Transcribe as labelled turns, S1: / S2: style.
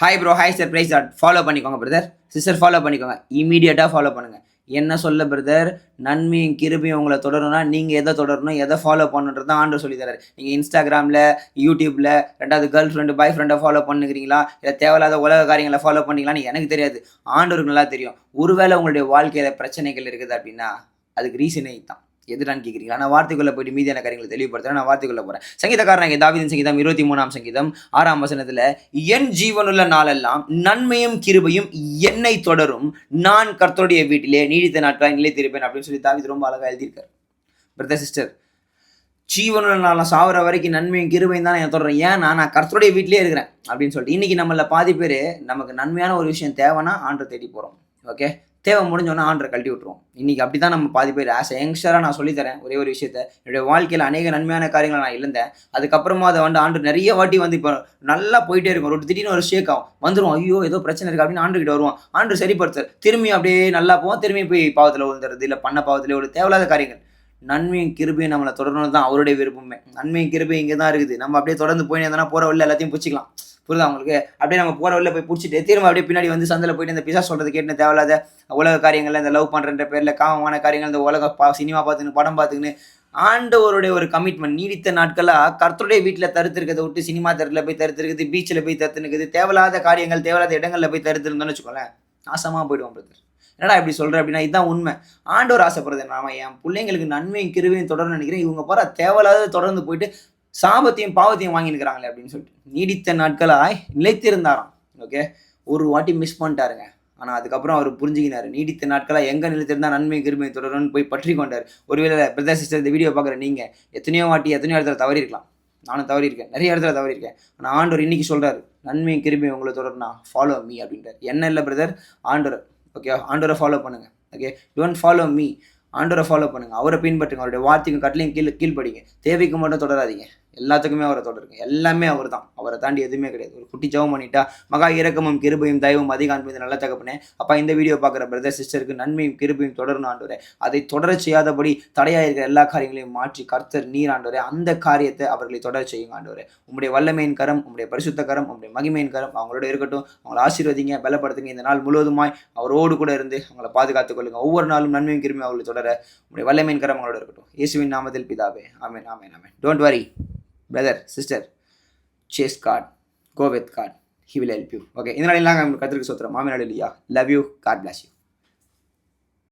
S1: Hi bro, hi sir, praise lord. Follow பண்ணிக்கோங்க brother, sister follow பண்ணிக்கோங்க, இமீடியட்டாக follow பண்ணுங்கள். என்ன சொல்ல பிரதர், நன்மையும் கிருபையும் உங்களை தொடரணும்னா நீங்கள் எதை தொடரணும், எதை ஃபாலோ பண்ணுன்றது தான் ஆண்டவர் சொல்லி தராரு. நீங்கள் இன்ஸ்டாகிராமில், யூடியூப்பில், ரெண்டாவது கேர்ள் ஃப்ரெண்டு பாய் ஃப்ரெண்டை ஃபாலோ பண்ணுகிறீங்களா, இல்லை தேவையில்லாத உலக காரியங்களை ஃபாலோ பண்ணிங்களான்னு எனக்கு தெரியாது, ஆண்டவருக்கு நல்லா தெரியும். ஒருவேளை உங்களுடைய வாழ்க்கையில் பிரச்சனைகள் இருக்குது அப்படின்னா அதுக்கு ரீசனே தான். எதுடான்னு கேட்குறீங்களா? நான் வார்த்தைக்குள்ளே போயிட்டு மீதியான காரியங்களை தெளிவுபடுத்துகிறேன். நான் வார்த்தைக்குள்ளே போகிறேன். சங்கீதக்காரனாகிய தாவீதின் சங்கீதம் 23ஆம் சங்கீதம் 6ஆம் வசனத்தில், என் ஜீவனுள்ள நாளெல்லாம் நன்மையும் கிருபையும் என்னை தொடரும், நான் கர்த்தருடைய வீட்டிலே நீடித்த நாட்களாய் நிலைத்திருப்பேன் அப்படின்னு சொல்லி தாவீது ரொம்ப அழகாக எழுதியிருக்கார். பிரதர் சிஸ்டர், ஜீவனுள்ள நாளெல்லாம் சாவர வரைக்கும் நன்மையும் கிருபையும் தான் நான் தொடர்றேன். ஏன்னா நான் கர்த்தருடைய வீட்டிலே இருக்கிறேன் அப்படின்னு சொல்லிட்டு. இன்றைக்கி நம்மள பாதி பேர் நமக்கு நன்மையான ஒரு விஷயம் தேவைன்னா ஆண்டரை தேடி போகிறோம். ஓகே, தேவை முடிஞ்சோன்னா ஆண்டரை கழட்டி விட்டுருவோம். இன்றைக்கி அப்படி தான் நம்ம பாதி பேர். ஆஸ் யங்ஸ்டராக நான் சொல்லித்தரேன் ஒரே ஒரு விஷயத்தை. என்னுடைய வாழ்க்கையில் அநேக நன்மையான காரியங்களை நான் இழந்தேன். அதுக்கப்புறமா அதை ஆண்டு நிறைய வாட்டி இப்போ நல்லா போயிட்டே இருக்கும். ஒரு திடீர்னு ஒரு ஷேக் ஆகும், வந்துடும், ஐயோ ஏதோ பிரச்சனை இருக்குது அப்படின்னு ஆண்டுகிட்ட வருவோம். ஆண்டு சரிப்படுத்துற, திரும்பி அப்படியே நல்லா போவோம், திரும்பி போய் பாவத்தில் விழுந்துறது, இல்லை பண்ண பாவத்தில் ஒரு தேவையில்லாத காரியங்கள். நன்மையும் கிருபையும் நம்மளை தொடரணும் தான் அவருடைய விருப்பமே. நன்மையும் கிருபையும் இங்கே தான் இருக்குது. நம்ம அப்படியே தொடர்ந்து போய் எதனா போகிற வழியில் எல்லாத்தையும் பிடிச்சிக்கலாம். புரியுதா உங்களுக்கு? அப்படியே நம்ம போகிற வழியில் போய் பிடிச்சிட்டு திரும்ப அப்படியே பின்னாடி வந்து சந்தில் போயிட்டு இந்த பிசா சொல்கிறது கேட்டு தேவையில்லாத உலக காரியங்கள், இந்த லவ் பண்ணுற பேரில் காமமான காரியங்கள், இந்த உலக சினிமா பார்த்துன்னு படம் பார்த்துக்கின்னு ஆண்டவருடைய ஒரு கமிட்மெண்ட் நீடித்த நாட்களாக கர்த்தருடைய வீட்டில் தருத்திருக்கிறத விட்டு சினிமா தரத்தில் போய் தருத்திருக்குது, பீச்சில் போய் தருத்துனுக்குது, தேவையில்லாத காரியங்கள் தேவையில்லாத இடங்களில் போய் தருத்திருந்தோன்னு வச்சுக்கோங்களேன், நாசமாக போயிடுவோம் பிரதர். என்னடா இப்படி சொல்கிறேன் அப்படின்னா இதுதான் உண்மை. ஆண்டவர் ஆசைப்படுறது நாம என் பிள்ளைங்களுக்கு நன்மையும் கிருபையும் தொடர்ந்து நினைக்கிறேன். இவங்க பாரு தேவையில்லாத தொடர்ந்து போயிட்டு சாபத்தையும் பாவத்தையும் வாங்கி நிற்கிறாங்களே அப்படின்னு சொல்லிட்டு நீடித்த நாட்களாய் நிலைத்திருந்தாராம். ஓகே, ஒரு வாட்டி மிஸ் பண்ணிட்டாருங்க. ஆனால் அதுக்கப்புறம் அவர் புரிஞ்சுக்கினார். நீடித்த நாட்களாக எங்கே நிலைத்திருந்தால் நன்மை கிருபை தொடரும்னு போய் பற்றி கொண்டார். ஒருவேளை பிரதர் சிஸ்டர் இந்த வீடியோ பார்க்குற நீங்கள் எத்தனையோ இடத்துல தவறி இருக்கலாம். நானும் தவறி இருக்கேன், நிறைய இடத்துல தவறி இருக்கேன். ஆனால் ஆண்டவர் இன்னைக்கு சொல்கிறார், நன்மையும் கிருபையும் உங்களை தொடரும்னா ஃபாலோ மீ அப்படின்றார். என்ன இல்லை பிரதர், ஆண்டவர். ஓகே, ஆண்டவரை ஃபாலோ பண்ணுங்கள். ஓகே, டோன்ட் ஃபாலோ மீ, ஆண்டவரை ஃபாலோ பண்ணுங்கள், அவரை பின்பற்றுங்க, அவருடைய வார்த்தைக்கும் கட்டளையும் கீழ்ப்படிங்க. தேவைக்கு மட்டும் தொடராதீங்க, எல்லாத்துக்குமே அவரை தொடருங்க. எல்லாமே அவர் தான், அவரை தாண்டி எதுவுமே கிடையாது. ஒரு குட்டி ஜெபம் பண்ணிட்டா, மகா இரக்கமும் கிருபையும் தயவும் அதிக அன்பு நல்ல தகப்பனே, அப்பா இந்த வீடியோ பார்க்குற பிரதர் சிஸ்டருக்கு நன்மையும் கிருபையும் தொடரணும் ஆண்டவரே. அதை தொடர செய்யாதபடி தடையாக இருக்கிற எல்லா காரியங்களையும் மாற்றி கர்த்தர் நீர் ஆண்டவரே அந்த காரியத்தை அவர்களை தொடர செய்யுங்க ஆண்டவரே. உங்களுடைய வல்லமையின் கரம், உங்களுடைய பரிசுத்த கரம், உங்களுடைய மகிமையின் கரம் அவங்களோட இருக்கட்டும். அவங்களை ஆசீர்வதிங்க, பலப்படுத்துங்க. இந்த நாள் முழுவதுமாய் அவரோடு கூட இருந்து அவங்களை பாதுகாத்துக் கொள்ளுங்க. ஒவ்வொரு நாளும் நன்மையும் கிருமையும் அவர்களை தொடர உங்களுடைய வல்லமையின் கரம் அவங்களோட இருக்கட்டும். இயேசுவின் நாமத்தில் பிதாவே, amen, amen, amen. Don't worry brother, sister, chase God, go with God, he will help you. Okay, இந்த நாள் எல்லாம் கர்த்தருக்கு ஸ்தோத்திரம். ஆமென், அல்லேலூயா. Love you, God bless you.